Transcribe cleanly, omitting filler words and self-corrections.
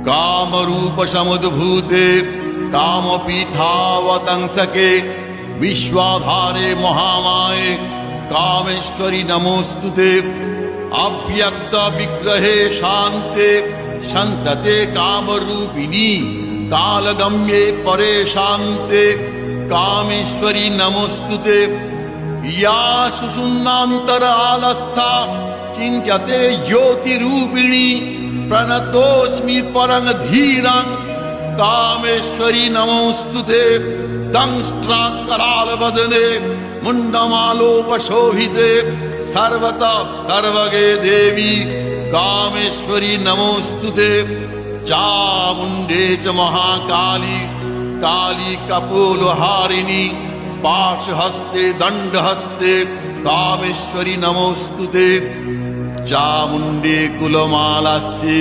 कामरूप समुद्भूते कामपीठावतंसके विश्वाधारे महामाये कामेश्वरी नमोस्तुते। अव्यक्त विग्रहे शान्ते संतते कामरूपिणी कालगम्ये परे शान्ते कामेश्वरी नमोस्तुते। या सुषुम्नान्तरालस्था चिन्त्यते ज्योतिरूपिणी प्रणतोऽस्मि परं धीरं कामेश्वरी नमोस्तुते। दंष्ट्राकरालवदने मुण्डमालोपशोभिते सर्वतः सर्वगे देवी कामेश्वरी नमोस्तुते। चामुण्डे च महाकाली काली कपोलहारिणी पाशहस्ते दण्डहस्ते कामेश्वरी नमोस्तुते। चामुण्डे कुलमालास्ये